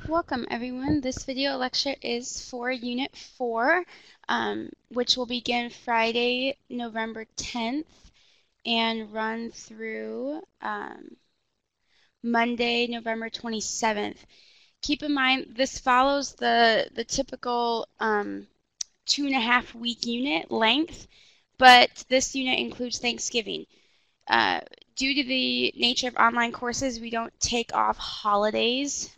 Welcome everyone. This video lecture is for Unit 4, which will begin Friday, November 10th and run through Monday, November 27th. Keep in mind this follows the typical 2.5 week unit length, but this unit includes Thanksgiving. Due to the nature of online courses, we don't take off holidays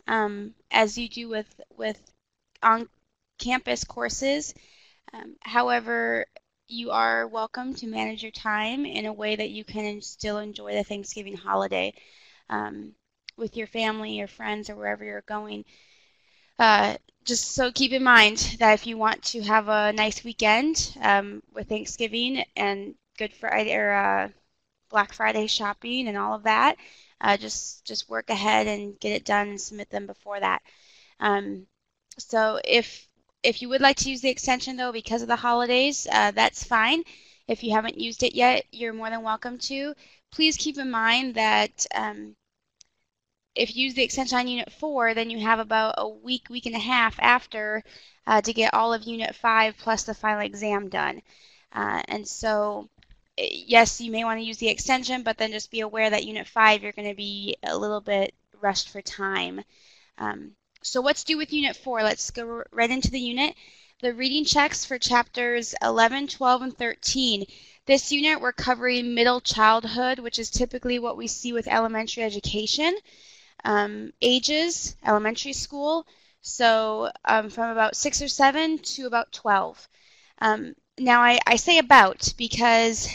as you do with on-campus courses. However, you are welcome to manage your time in a way that you can still enjoy the Thanksgiving holiday with your family, your friends, or wherever you're going. Just so keep in mind that if you want to have a nice weekend with Thanksgiving and Good Friday or Black Friday shopping and all of that, just work ahead and get it done and submit them before that. So if you would like to use the extension though because of the holidays, that's fine. If you haven't used it yet, you're more than welcome to. Please keep in mind that if you use the extension on Unit 4, then you have about a week and a half after to get all of Unit 5 plus the final exam done. And so yes, you may want to use the extension, but then just be aware that Unit 5 you're going to be a little bit rushed for time. So what's due with Unit 4? Let's go right into the unit. The reading checks for chapters 11, 12, and 13. This unit we're covering middle childhood, which is typically what we see with elementary education. Ages, elementary school, so from about 6 or 7 to about 12. Now, I say about because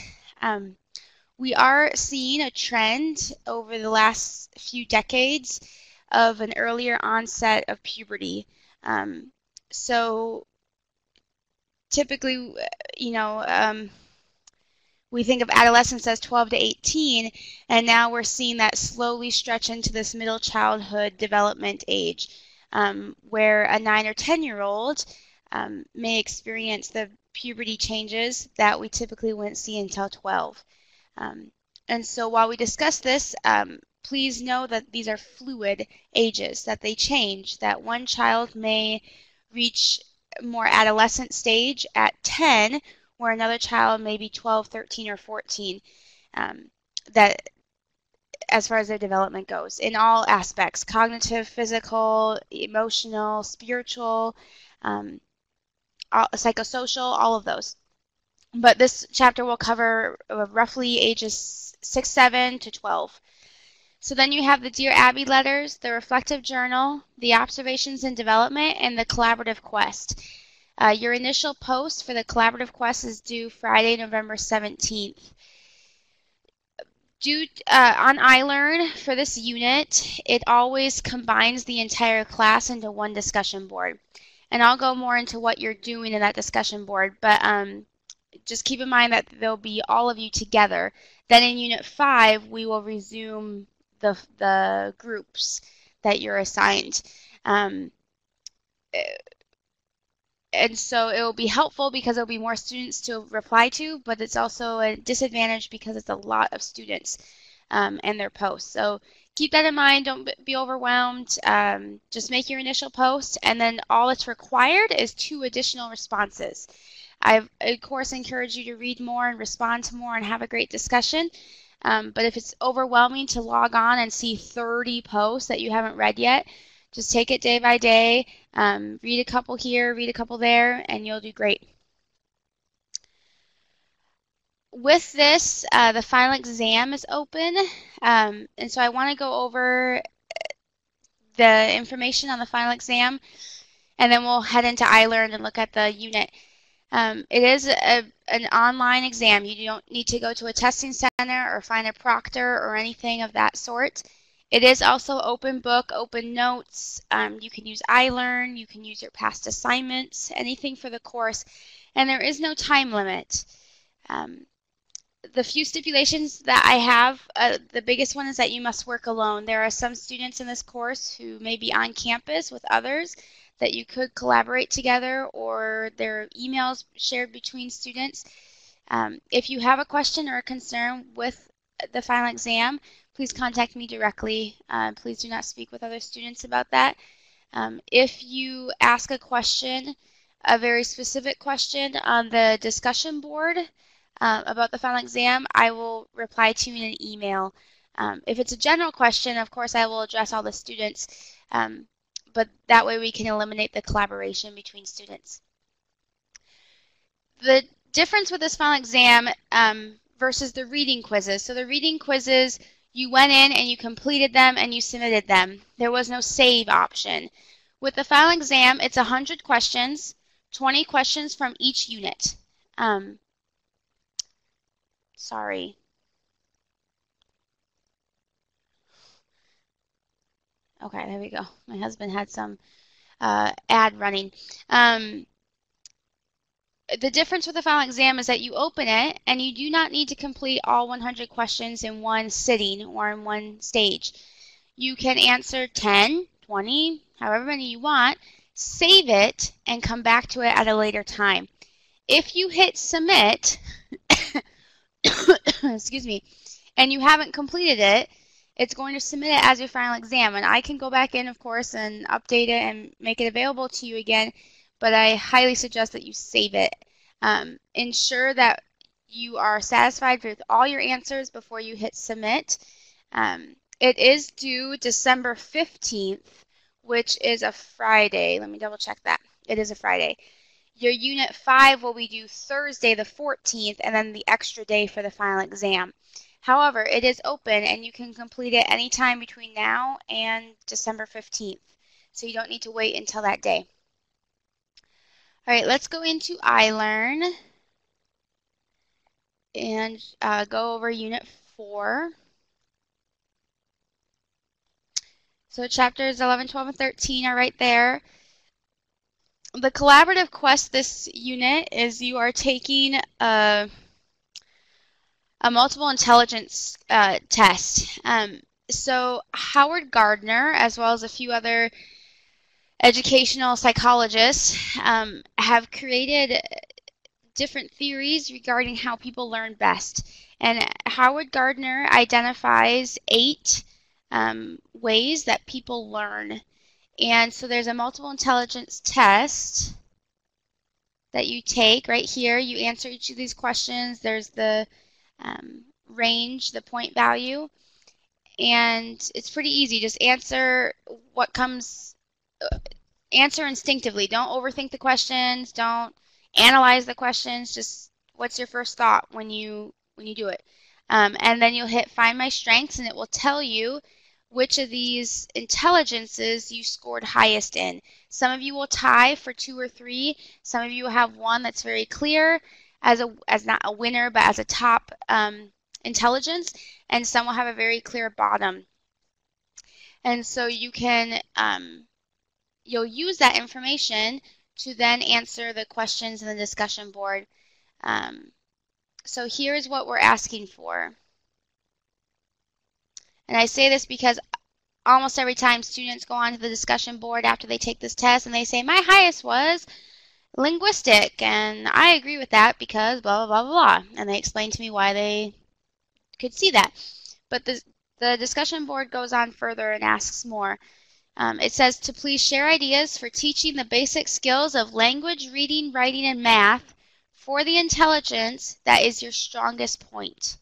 we are seeing a trend over the last few decades of an earlier onset of puberty. So typically, we think of adolescence as 12 to 18, and now we're seeing that slowly stretch into this middle childhood development age, where a 9 or 10-year-old may experience the puberty changes that we typically wouldn't see until 12. And so while we discuss this, please know that these are fluid ages, that they change, that one child may reach more adolescent stage at 10, where another child may be 12, 13, or 14, that as far as their development goes, in all aspects, cognitive, physical, emotional, spiritual, psychosocial, all of those. But this chapter will cover roughly ages 6, 7 to 12. So then you have the Dear Abby letters, the reflective journal, the observations and development, and the collaborative quest. Your initial post for the collaborative quest is due Friday, November 17th. On iLearn, for this unit, it always combines the entire class into one discussion board. And I'll go more into what you're doing in that discussion board, but just keep in mind that there'll be all of you together. Then in Unit 5, we will resume the groups that you're assigned. And so it will be helpful because there will be more students to reply to, but it's also a disadvantage because it's a lot of students and their posts. So keep that in mind. Don't be overwhelmed. Just make your initial post, and then all that's required is 2 additional responses. I, of course, encourage you to read more and respond to more and have a great discussion. But if it's overwhelming to log on and see 30 posts that you haven't read yet, just take it day by day. Read a couple here, read a couple there, and you'll do great. With this, the final exam is open, and so I want to go over the information on the final exam, and then we'll head into iLearn and look at the unit. It is an online exam. You don't need to go to a testing center or find a proctor or anything of that sort. It is also open book, open notes. You can use iLearn, you can use your past assignments, anything for the course, and there is no time limit. The few stipulations that I have, the biggest one is that you must work alone. There are some students in this course who may be on campus with others that you could collaborate together, or there are emails shared between students. If you have a question or a concern with the final exam, please contact me directly. Please do not speak with other students about that. If you ask a question, a very specific question on the discussion board about the final exam, I will reply to you in an email. If it's a general question, of course, I will address all the students, but that way we can eliminate the collaboration between students. The difference with this final exam versus the reading quizzes. So the reading quizzes, you went in and you completed them and you submitted them. There was no save option. With the final exam, it's 100 questions, 20 questions from each unit. Sorry. Okay, there we go. My husband had some ad running. The difference with the final exam is that you open it and you do not need to complete all 100 questions in one sitting or in one stage. You can answer 10, 20, however many you want, save it, and come back to it at a later time. If you hit submit, excuse me, and you haven't completed it, it's going to submit it as your final exam. And I can go back in, of course, and update it and make it available to you again, but I highly suggest that you save it. Ensure that you are satisfied with all your answers before you hit submit. It is due December 15th, which is a Friday. Let me double check that. It is a Friday. Your Unit 5 will be due Thursday the 14th, and then the extra day for the final exam. However, it is open and you can complete it anytime between now and December 15th. So you don't need to wait until that day. All right, let's go into iLearn and go over Unit 4. So chapters 11, 12, and 13 are right there. The collaborative quest this unit is you are taking a multiple intelligence test. So Howard Gardner, as well as a few other educational psychologists, have created different theories regarding how people learn best. And Howard Gardner identifies 8 ways that people learn. And so there's a multiple intelligence test that you take right here. You answer each of these questions. There's the range, the point value, and it's pretty easy. Just answer what comes, answer instinctively. Don't overthink the questions. Don't analyze the questions. Just what's your first thought when you do it. And then you'll hit Find My Strengths, and it will tell you which of these intelligences you scored highest in. Some of you will tie for 2 or 3. Some of you will have one that's very clear as not a winner, but as a top intelligence, and some will have a very clear bottom. And so you can you'll use that information to then answer the questions in the discussion board. So here's what we're asking for. And I say this because almost every time students go onto the discussion board after they take this test and they say, my highest was linguistic, and I agree with that because blah, blah, blah, blah, blah. And they explain to me why they could see that. But the discussion board goes on further and asks more. It says to please share ideas for teaching the basic skills of language, reading, writing, and math for the intelligence that is your strongest point.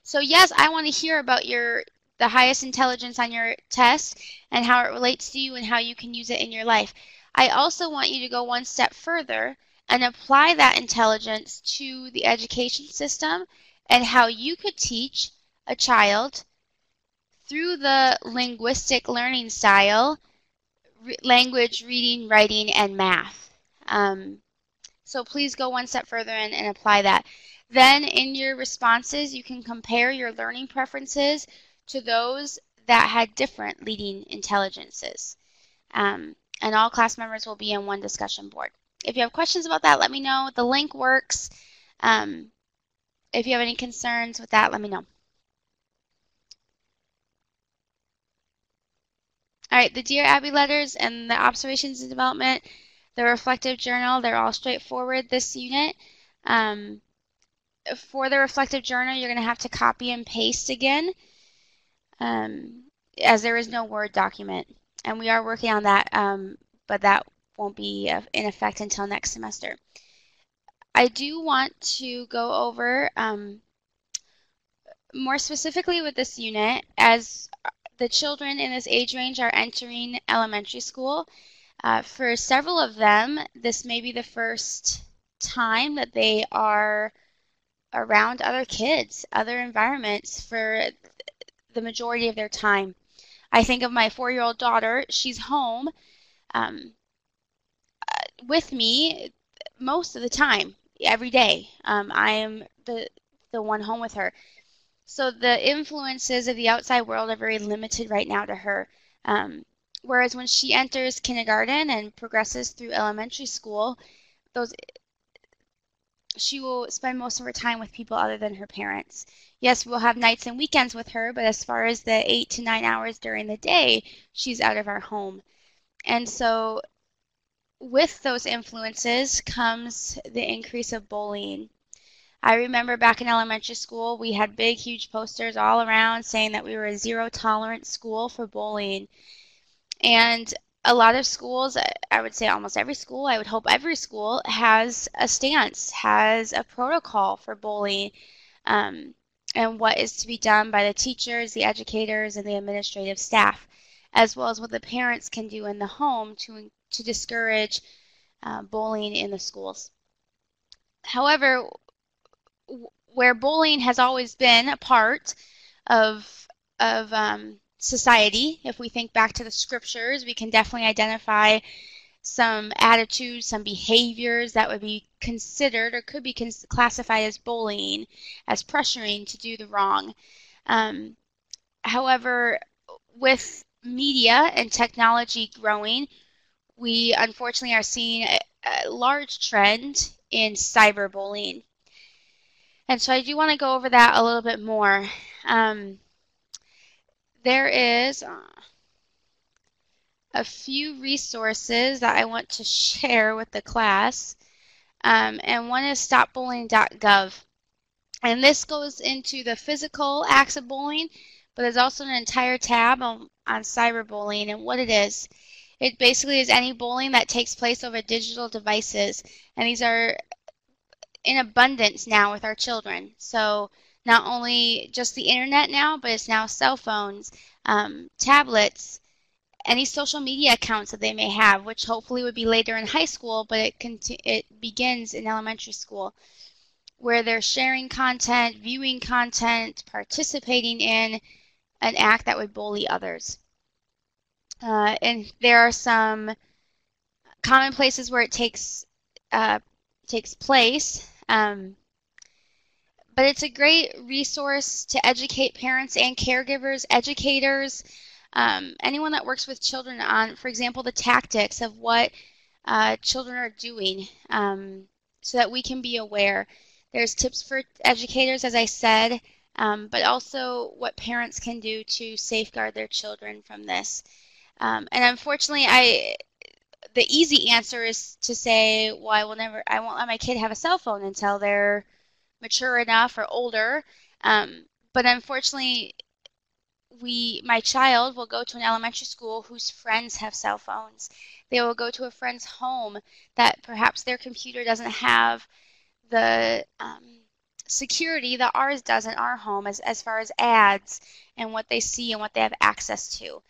So yes, I want to hear about the highest intelligence on your test and how it relates to you and how you can use it in your life. I also want you to go one step further and apply that intelligence to the education system and how you could teach a child through the linguistic learning style, language, reading, writing, and math. So please go one step further and apply that. Then in your responses, you can compare your learning preferences to those that had different leading intelligences. And all class members will be in one discussion board. If you have questions about that, let me know. The link works. If you have any concerns with that, let me know. All right, the Dear Abby letters and the observations and development, the reflective journal, they're all straightforward this unit. For the reflective journal, you're going to have to copy and paste again, as there is no Word document. And we are working on that, but that won't be in effect until next semester. I do want to go over more specifically with this unit, as the children in this age range are entering elementary school. For several of them, this may be the first time that they are around other kids, other environments for the majority of their time. I think of my 4-year-old daughter. She's home with me most of the time, every day. I am the one home with her. So the influences of the outside world are very limited right now to her. Whereas when she enters kindergarten and progresses through elementary school, she will spend most of her time with people other than her parents. Yes, we'll have nights and weekends with her, but as far as the 8 to 9 hours during the day, she's out of our home. And so with those influences comes the increase of bullying. I remember back in elementary school, we had big, huge posters all around saying that we were a zero-tolerance school for bullying. And a lot of schools, I would say almost every school, I would hope every school, has a stance, has a protocol for bullying, and what is to be done by the teachers, the educators, and the administrative staff, as well as what the parents can do in the home to discourage bullying in the schools. However, where bullying has always been a part of society, if we think back to the scriptures, we can definitely identify some attitudes, some behaviors that would be considered or could be classified as bullying, as pressuring to do the wrong. However, with media and technology growing, we unfortunately are seeing a large trend in cyberbullying. And so I do want to go over that a little bit more. There is a few resources that I want to share with the class, and one is stopbullying.gov. And this goes into the physical acts of bullying, but there's also an entire tab on cyberbullying and what it is. It basically is any bullying that takes place over digital devices, and these are in abundance now with our children. So not only just the internet now, but it's now cell phones, tablets, any social media accounts that they may have, which hopefully would be later in high school, but it begins in elementary school, where they're sharing content, viewing content, participating in an act that would bully others. And there are some common places where it takes place. But it's a great resource to educate parents and caregivers, educators, anyone that works with children on, for example, the tactics of what children are doing, so that we can be aware. There's tips for educators, as I said, but also what parents can do to safeguard their children from this. And unfortunately, the easy answer is to say, well, I won't let my kid have a cell phone until they're mature enough or older. But unfortunately, my child will go to an elementary school whose friends have cell phones. They will go to a friend's home that perhaps their computer doesn't have the security that ours does in our home as far as ads and what they see and what they have access to.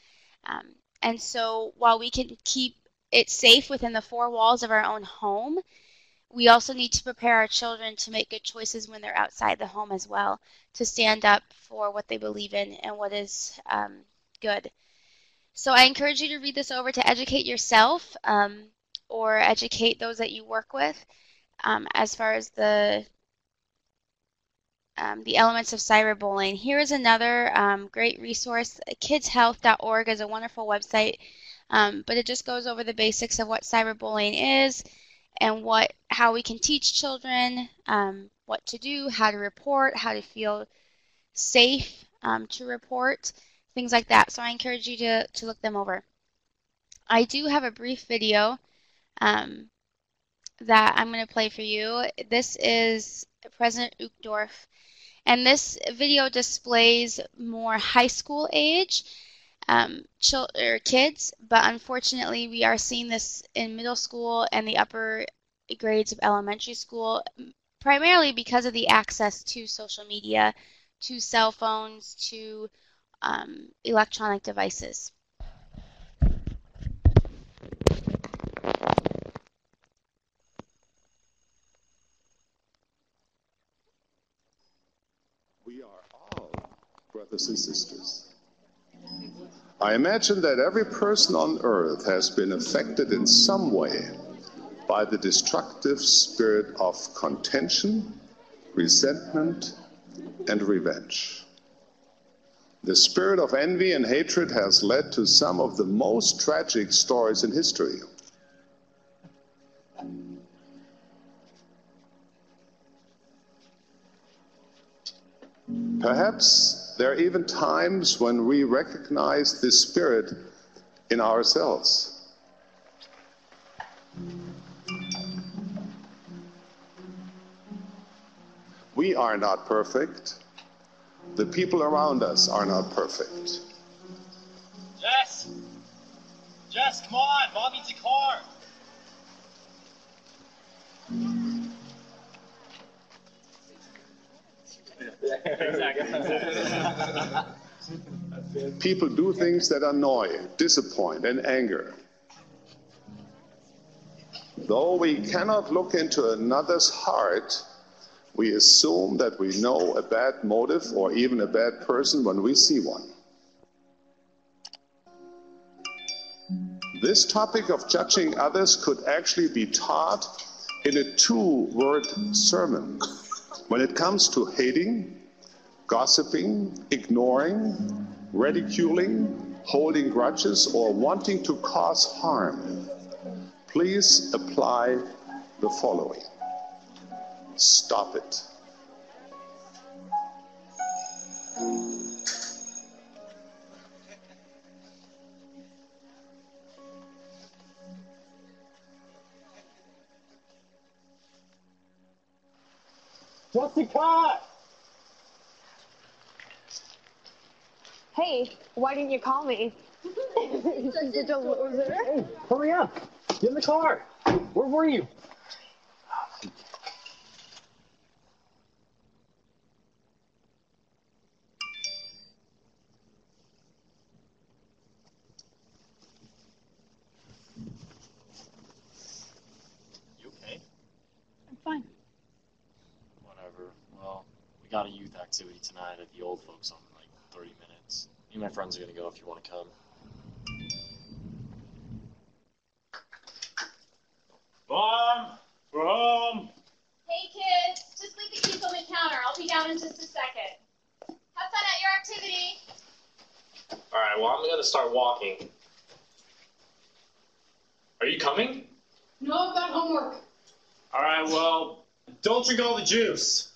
And so while we can keep it safe within the four walls of our own home, we also need to prepare our children to make good choices when they're outside the home as well, to stand up for what they believe in and what is good. So I encourage you to read this over to educate yourself or educate those that you work with as far as the elements of cyberbullying. Here is another great resource. Kidshealth.org is a wonderful website, but it just goes over the basics of what cyberbullying is and how we can teach children what to do, how to report, how to feel safe to report, things like that. So I encourage you to look them over. I do have a brief video that I'm going to play for you. This is President Uchtdorf, and this video displays more high school age kids, but unfortunately we are seeing this in middle school and the upper grades of elementary school, primarily because of the access to social media, to cell phones, to electronic devices. We are all brothers and sisters. I imagine that every person on earth has been affected in some way by the destructive spirit of contention, resentment, and revenge. The spirit of envy and hatred has led to some of the most tragic stories in history. Perhaps there are even times when we recognize this spirit in ourselves. We are not perfect. The people around us are not perfect. Jess! Jess, come on! Mom needs a car! People do things that annoy, disappoint, and anger. Though we cannot look into another's heart, we assume that we know a bad motive or even a bad person when we see one. This topic of judging others could actually be taught in a two-word sermon. When it comes to hating, gossiping, ignoring, ridiculing, holding grudges, or wanting to cause harm, please apply the following. Stop it. Jessica! Hey, why didn't you call me? Such a loser. Hey, hurry up! Get in the car! Where were you? You okay? I'm fine. Whatever. Well, we got a youth activity tonight at the old folks home in like 30 minutes. Me and my friends are gonna go if you want to come. Mom! We're home! Hey kids, just leave the keys on the counter. I'll be down in just a second. Have fun at your activity. Alright, well, I'm gonna start walking. Are you coming? No, I've got homework. Alright, well, don't drink all the juice.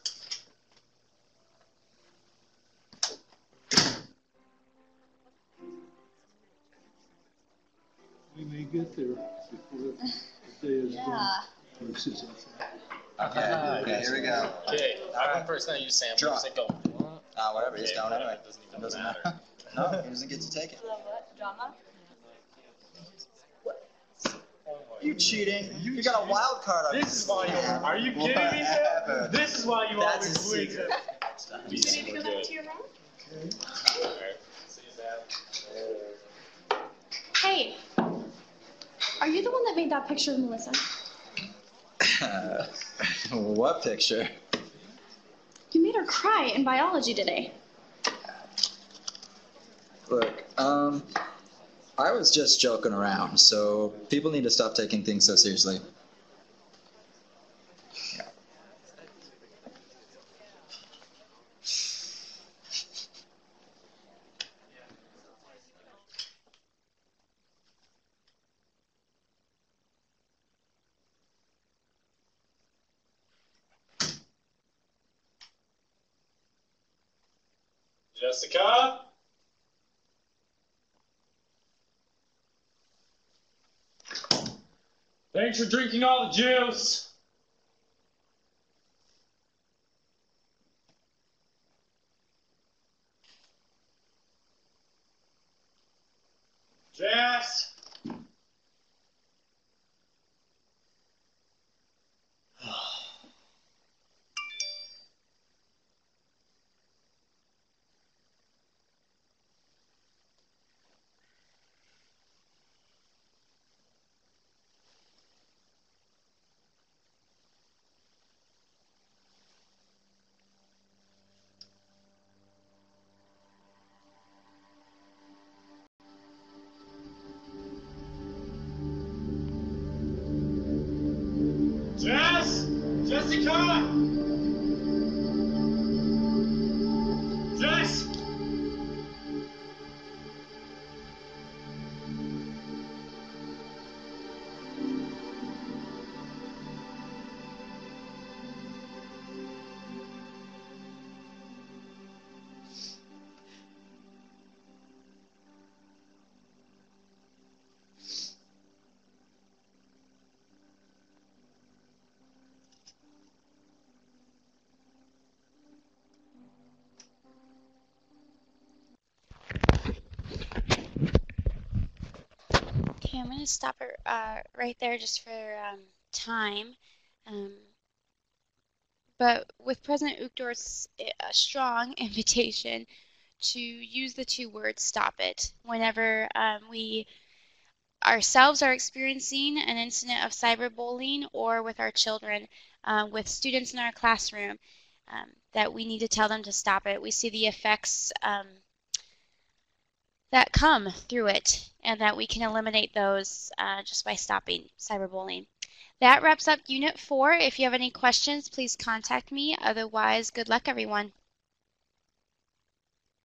We may get there before the day is done. Okay, here we go. Okay, I went first, now you, Sam. Draw. You say go. Whatever, he's going anyway. It doesn't even matter. No, he doesn't get to take it. Drama? You cheating? You got a wild card on This is why you are you kidding me, Sam? Whatever. This is why you That's always a win. secret. You ready to go back to your room? Alright. See you, Sam. Hey, are you the one that made that picture of Melissa? What picture? You made her cry in biology today. Look, I was just joking around, so people need to stop taking things so seriously. Jessica? Thanks for drinking all the juice. Jess! Jess! Jessica! Jess! Okay, I'm going to stop it right there just for time. Um, but with President Uchtdorf's strong invitation to use the two words "stop it" whenever we ourselves are experiencing an incident of cyberbullying, or with our children, with students in our classroom, that we need to tell them to stop it. We see the effects that come through it, and that we can eliminate those just by stopping cyberbullying. That wraps up Unit 4. If you have any questions, please contact me. Otherwise, good luck, everyone.